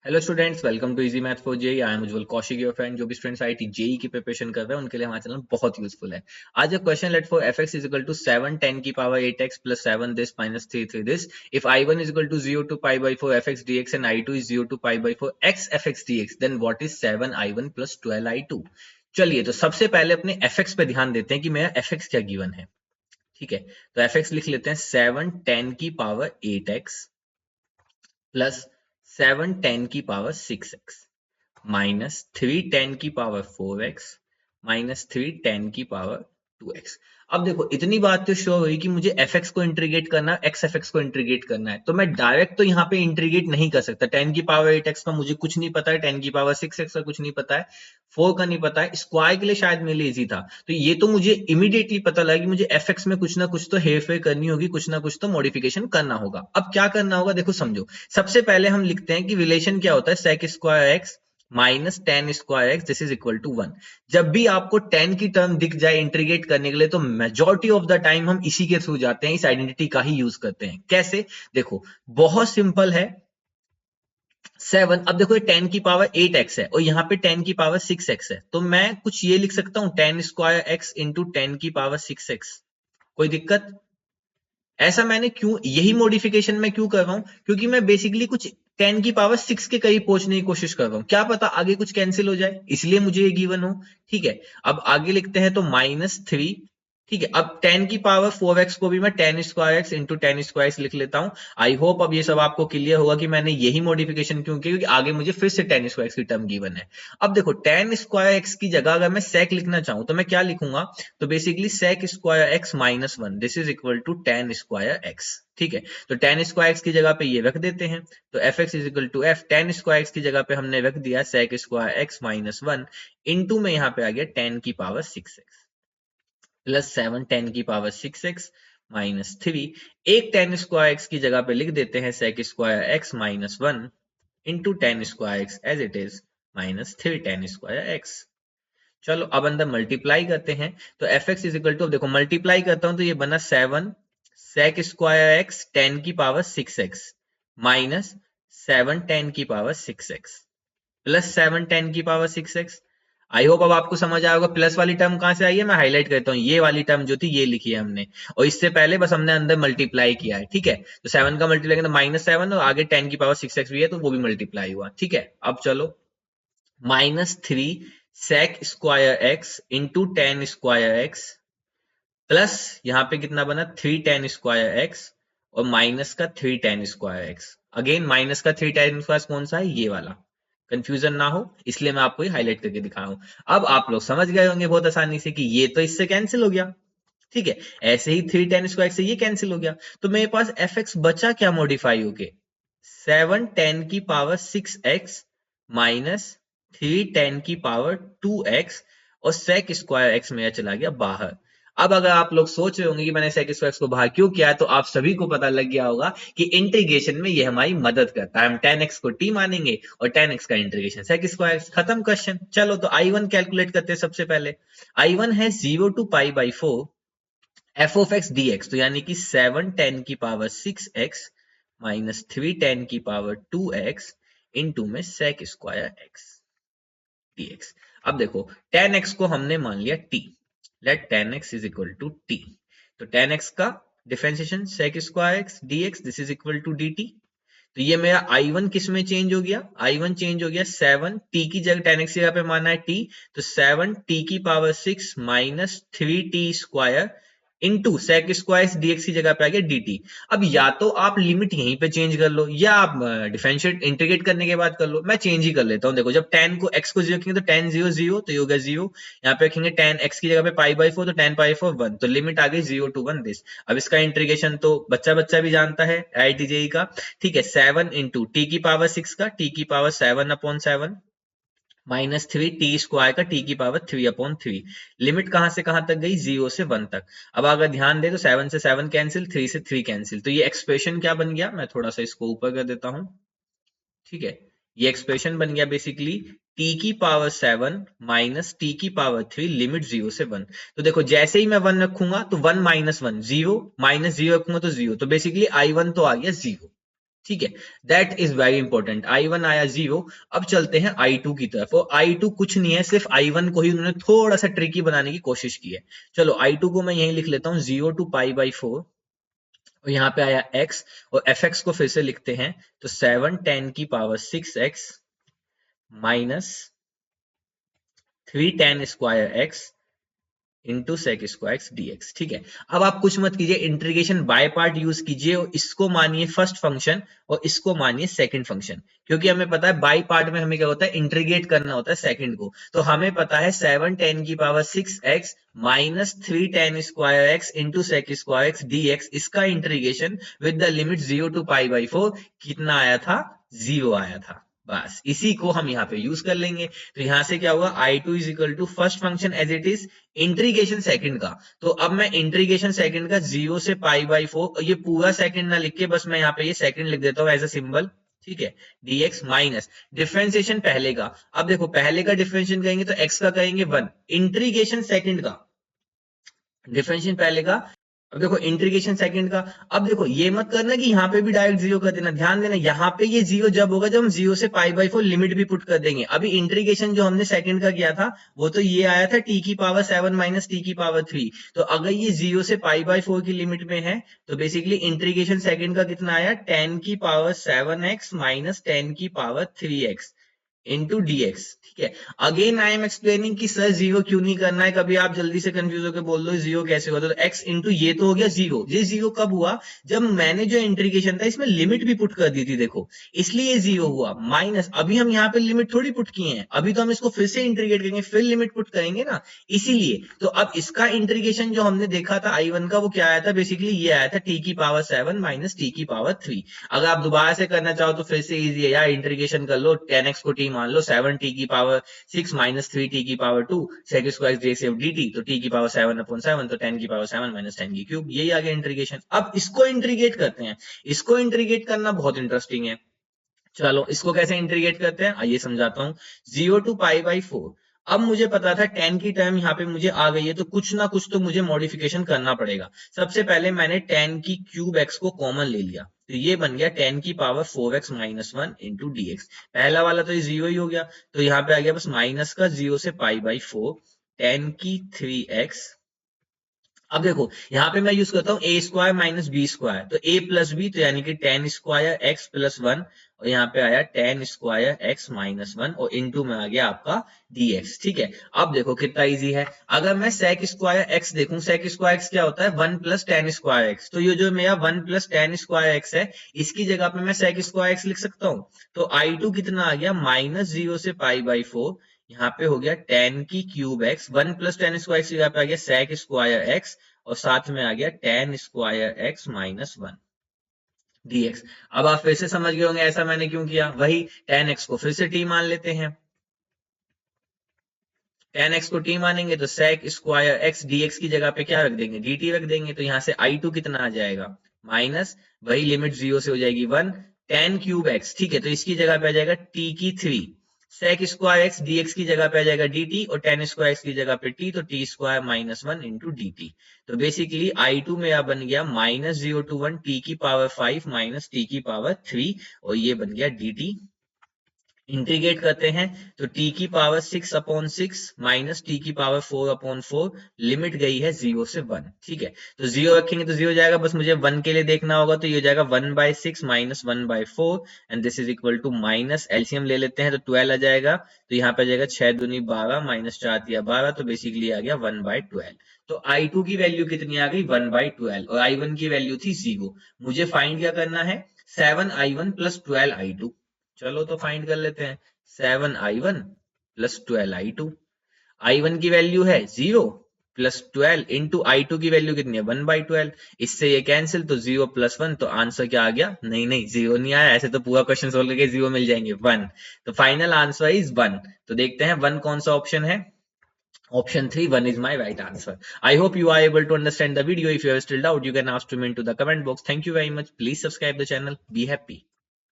Hello students, welcome to easy math for JEE. I am Ujjwal Kaushik, your friend. जो भी students IIT JEE की preparation कर रहे हैं उनके लिए हमारा चैनल बहुत यूजफुल है। आज एक question let for f x is equal to 7 10 की power 8x plus 7 this minus 3 3 this if i1 is equal to 0 to pi by 4 f x D x and i2 is 0 to pi by 4 x f x D x, then what is 7 i1 plus 12 i2। चलिए, तो सबसे पहले अपने F x पे ध्यान देते हैं कि मेरा एफ एक्स क्या गिवन है। ठीक है, तो एफ एक्स लिख लेते हैं 7 10 की पावर 8x प्लस 7 10 की पावर 6x माइनस 3 10 की पावर 4x माइनस 3 10 की पावर 2x। अब देखो, इतनी बात तो श्योर हुई कि मुझे fx को इंटीग्रेट करना है, x fx को इंटीग्रेट करना है, तो मैं डायरेक्ट तो यहाँ पे इंटीग्रेट नहीं कर सकता। 10 की पावर 8x का मुझे कुछ नहीं पता है, 10 की पावर 6x का कुछ नहीं पता है, 4 का नहीं पता है। स्क्वायर के लिए शायद मेरे लिए इजी था, तो ये तो मुझे इमीडिएटली पता लगा कि मुझे fx में कुछ ना कुछ तो हेर फेर करनी होगी, कुछ ना कुछ तो मॉडिफिकेशन करना होगा। अब क्या करना होगा, देखो समझो। सबसे पहले हम लिखते हैं कि रिलेशन क्या होता है, sec square x minus tan square x this is equal to 1। जब भी आपको 10 की टर्म दिख जाए इंटीग्रेट करने के लिए, तो मेजॉरिटी ऑफ द टाइम हम इसी के थ्रू जाते हैं, इस आइडेंटिटी का ही यूज करते हैं। कैसे? देखो, बहुत सिंपल है। 7, अब देखो ये 10 की पावर 8x है और यहाँ पे 10 की पावर 6x है, तो मैं कुछ ये लिख सकता हूं, 10 स्क्वायर एक्स इंटू 10 की पावर 6x। कोई दिक्कत? ऐसा मैंने क्यों, यही मॉडिफिकेशन मैं क्यों कर रहा हूं, क्योंकि मैं बेसिकली कुछ 10 की पावर 6 के करीब पहुंचने की कोशिश कर रहा हूं। क्या पता आगे कुछ कैंसिल हो जाए, इसलिए मुझे ये गिवन हो। ठीक है, अब आगे लिखते हैं तो -3। ठीक है, अब 10 की पावर 4x को भी मैं 10 square X into 10 square x लिख लेता हूं। आई होप अब ये सब आपको क्लियर होगा कि मैंने यही मॉडिफिकेशन क्यों किया, क्योंकि आगे मुझे फिर से 10 स्क्वायर एक्स की टर्म गिवन है। अब देखो, 10 स्क्वायर एक्स की जगह अगर मैं सेक लिखना चाहूं तो मैं क्या लिखूंगा, तो basically sec square x minus 1 this is equal to 10 square x. ठीक है, तो 10 स्क्वायर एक्स की जगह पे ये रख देते हैं, तो f x is equal to f 10 square x की जगह पे हमने रख दिया sec square x minus 1 into में यहाँ पे आ गया 10 की पावर 6x प्लस 7 10 की पावर 6x माइनस 3। एक 10 स्क्वायर एक्स की जगह पे लिख देते हैं sec square x minus 1 into 10 square x as it is minus 3 10 square x. चलो अब अंदर मल्टीप्लाई करते हैं, तो f x is equal to, देखो मल्टीप्लाई करता हूं तो ये बना 7 सेक स्क्वायर एक्स 10 की पावर 6x माइनस 7 10 की पावर 6x प्लस 7 10 की पावर 6x। आई होप अब आपको समझ आया होगा प्लस वाली टर्म कहां से आई है। मैं हाईलाइट करता हूं, ये वाली टर्म जो थी ये लिखी है हमने, और इससे पहले बस हमने अंदर मल्टीप्लाई किया है। ठीक है, तो 7 का मल्टीप्लाई करना -7 और आगे 10 की पावर 6x भी है, तो वो भी मल्टीप्लाई हुआ। ठीक है, अब चलो -3 sec square X into 10 square x plus यहाँ पे कितना बना 3 10 स्क्वायर एक्स और माइनस का 3 10 स्क्वायर एक्स। अगेन माइनस का 3 10 स्क्वायर कौन सा है, ये वाला। कंफ्यूजन ना हो इसलिए मैं आपको ये हाईलाइट करके दिखा रहा हूं। अब आप लोग समझ गए होंगे बहुत आसानी से कि ये तो इससे कैंसिल हो गया। ठीक है, ऐसे ही 3 10 स्क्वायर से ये कैंसिल हो गया, तो मेरे पास एफ एक्स बचा क्या मॉडिफाई होके, 7 10 की पावर 6x माइनस 3 10 की पावर 2x और sec स्क्वायर एक्स मेरा चला गया बाहर। अब अगर आप लोग सोच रहे होंगे कि मैंने sec स्क्वायर एक्स को बाहर क्यों किया, तो आप सभी को पता लग गया होगा कि इंटीग्रेशन में ये हमारी मदद करता है। हम 10x को t मानेंगे और 10x का इंटीग्रेशन sec स्क्वायर एक्स, खत्म क्वेश्चन। चलो तो i1 कैलकुलेट करते हैं। सबसे पहले i1 है 0 to pi by 4 f of x D x, तो यानी कि 7 10 की पावर 6x माइनस 3 10 की पावर 2x इंटू में sec स्क्वायर एक्स dx। अब देखो 10x को हमने मान लिया t, let 10x is equal to t, तो 10x का differentiation sec square x dx this is equal to dt। तो ये मेरा i1 किस में चेंज हो गया, i1 चेंज हो गया 7 t की जगह 10x की जगह पे माना है t, तो 7 t की power 6 minus 3t square into sec square dx की जगह पे आ गया dt। अब या तो आप लिमिट यहीं पे चेंज कर लो या आप डिफरेंशिएट इंटीग्रेट करने के बाद कर लो। मैं चेंज ही कर लेता हूं। देखो, जब 10 को x को 0 रखेंगे तो 10 0 0 तो ये हो गया 0। यहाँ पे रखेंगे 10 x की जगह पे पाई बाई 4 तो 10 पाई 4 1, तो लिमिट आ गई 0 टू 1 दिस। अब इसका इंटीग्रेशन तो बच्चा बच्चा भी जानता है आईआईटी जेईई का। ठीक है, 7 इंटू टी की पावर 6 का टी की power 7 upon 7 minus 3 T square का टी की पावर 3 अपॉन 3। लिमिट कहां से कहां तक गई, 0 से 1 तक। अब अगर ध्यान दे तो 7 से 7 कैंसिल, 3 से 3 कैंसिल, तो ये एक्सप्रेशन क्या बन गया, मैं थोड़ा सा इसको ऊपर कर देता हूं। ठीक है, ये एक्सप्रेशन बन गया बेसिकली टी की पावर 7 माइनस टी की पावर 3 लिमिट 0 से 1। तो देखो जैसे ही मैं 1 रखूंगा तो 1 माइनस 1 0 माइनस 0 रखूंगा तो 0, तो बेसिकली i1 तो आ गया 0। ठीक है, that is very important. I1 आया 0। अब चलते हैं I2 की तरफ, और I2 कुछ नहीं है, सिर्फ I1 को ही उन्होंने थोड़ा सा ट्रिकी बनाने की कोशिश की है। चलो I2 को मैं यहीं लिख लेता हूं, 0 to π/4, और यहाँ पे आया x, और fx को फिर से लिखते हैं, तो 7 10 की power 6x minus 3 10 square x into sec square x D x. ठीक है, अब आप कुछ मत कीजिए, इंटीग्रेशन बाय पार्ट यूज कीजिए, और इसको मानिए फर्स्ट फंक्शन और इसको मानिए सेकंड फंक्शन, क्योंकि हमें पता है बाय पार्ट में हमें क्या होता है, इंटीग्रेट करना होता है सेकंड को। तो हमें पता है 7 10 की power 6x minus 3 10 square X into sec square x D X, इसका integration with the limit 0 to π/4 कितना आया था, 0 आया था। बस इसी को हम यहाँ पे यूज कर लेंगे। तो यहां से क्या हुआ, I2 is equal to first function as it is, integration second का। तो अब मैं इंटीग्रेशन सेकंड का 0 से π/4, ये पूरा सेकंड ना लिख के बस मैं यहाँ पे ये सेकंड लिख देता हूँ एज अ सिंबल। ठीक है, dx माइनस डिफरेंशिएशन पहले का। अब देखो पहले का डिफरेंशिएशन करेंगे तो x का करेंगे 1, इंटीग्रेशन सेकंड का डिफरेंशिएशन पहले का। अब देखो इंटीग्रेशन सेकंड का, अब देखो ये मत करना कि यहाँ पे भी डायरेक्ट 0 कर देना, ध्यान देना यहाँ पे ये 0 जब होगा जब हम 0 से π/4 लिमिट भी पुट कर देंगे। अभी इंटीग्रेशन जो हमने सेकंड का किया था वो तो ये आया था t की पावर 7 माइनस t की पावर 3। तो अगर ये 0 से π/4 की लिमिट में है तो बेसिकली इंटीग्रेशन सेकंड का कितना आया, 10 की पावर 7x माइनस 10 की पावर 3x इंटू dx। ठीक है, अगेन आई एम एक्सप्लेनिंग कि सर 0 क्यों नहीं करना है, कभी आप जल्दी से कंफ्यूज होकर बोल दो 0 कैसे होता है। तो x इंटू ये तो हो गया 0, ये 0 कब हुआ, जब मैंने जो इंटीग्रेशन था इसमें लिमिट भी पुट कर दी थी, देखो इसलिए ये 0 हुआ। माइनस अभी हम यहाँ पे लिमिट थोड़ी पुट किए हैं, अभी तो हम इसको फिर से इंटीग्रेट करेंगे, फिर लिमिट पुट करेंगे ना, इसीलिए। तो अब इसका इंटीग्रेशन जो हमने देखा था I1 का, वो क्या आया था, बेसिकली ये आया था t की पावर 7 माइनस t की पावर 3। अगर आप दोबारा से करना चाहो तो फिर से इजी है यार, इंटीग्रेशन कर लो, 10x को t मान लो, 7t की पावर 6 माइनस 3t की पावर 2 सेक स्क्वायर j से dt, तो t की पावर 7/7, तो 10 की पावर 7 माइनस 10 की क्यूब, यही आ गया इंटीग्रेशन। अब इसको इंटीग्रेट करते हैं, इसको इंटीग्रेट करना बहुत इंटरेस्टिंग है। चलो इसको कैसे इंटीग्रेट करते हैं आइए समझाता हूं। 0 to π/4, अब मुझे पता था 10 की टर्म यहाँ पे मुझे आ गई है, तो कुछ ना कुछ तो मुझे मॉडिफिकेशन करना पड़ेगा। सबसे पहले मैंने 10 की क्यूब x को कॉमन ले लिया, तो ये बन गया 10 की power 4x minus 1 into D x. पहला वाला तो ये 0 ही हो गया, तो यहाँ पे आ गया बस माइनस का 0 से π/4 10 की 3x। अब देखो यहाँ पे मैं यूज करता हूँ a square minus b square, तो a प्लस बी, तो यानी कि 10 स्क्वायर x प्लस 1, और यहाँ पे आया 10 स्क्वायर x माइनस 1, और इनटू में आ गया आपका dx। ठीक है, अब देखो कितना इजी है। अगर मैं sec स्क्वायर x देखूं, sec स्क्वायर x क्या होता है, 1 प्लस 10 स्क्वायर x, तो ये जो मेरा 1 प्लस 10 स्क्वायर x है, इसकी जगह पे मैं sec स्क्वायर x लिख सकता हूँ। तो I2 कितना आ गया, माइनस 0 से π/4, यहाँ पे हो गया 10 की cube x, 1 plus 10 square x, यहाँ पे आ गया sec स्क्वायर x, और साथ में आ गया 10 स्क्वायर x माइनस 1 dx। अब आप फिर से समझ गए होंगे ऐसा मैंने क्यों किया, वही 10x को फिर से t मान लेते हैं। 10x को t मानेंगे तो sec स्क्वायर x dx की जगह पे क्या रख देंगे, dt रख देंगे। तो यहाँ से I2 कितना आ जाएगा, माइनस वही लिमिट 0 से हो जाएगी 1, 10 क्यूब x। ठीक है, तो इसकी जगह पे आ जाएगा t की 3, sec स्क्वायर एक्स dx की जगह पे आ जाएगा dt, और 10 स्क्वायर एक्स की जगह पे t, तो t square minus 1 into dt। तो बेसिकली I2 मेरा बन गया माइनस 0 to 1 t की पावर 5 माइनस t की पावर 3, और ये बन गया dt। इंटीग्रेट करते हैं तो t की पावर 6/6 माइनस t की पावर 4/4, लिमिट गई है 0 से 1। ठीक है, तो 0 रखेंगे तो 0 जाएगा, बस मुझे 1 के लिए देखना होगा, तो ये हो जाएगा 1/6 minus 1/4, and this is equal to minus, LCM ले लेते हैं तो 12 आ जाएगा, तो यहाँ पे आ जाएगा 6 दूनी 12 माइनस 4 तिया 12, तो बेसिकली आ गया 1/12। तो I2 की वैल्यू कितनी आ गई, 1/12, और I1 की वैल्यू थी 0। मुझे फाइंड क्या करना है, 7I1 प्लस 12I2। चलो तो फाइंड कर लेते हैं, 7I1 प्लस 12I2। I1 की वैल्यू है 0 प्लस 12 इंटू I2 की वैल्यू कितनी है, 1/12। इससे ये कैंसिल, तो 0 प्लस 1, तो आंसर क्या आ गया, नहीं नहीं 0 नहीं आया, ऐसे तो पूरा क्वेश्चन सोल्व करके 0 मिल जाएंगे, 1। तो फाइनल आंसर इज 1। तो देखते हैं 1 कौन सा ऑप्शन है, option 3, 1 is my right answer. I hope you are able to understand the video. If you have still doubt, you can ask to me into the comment box. Thank you very much. Please subscribe the channel. Be happy.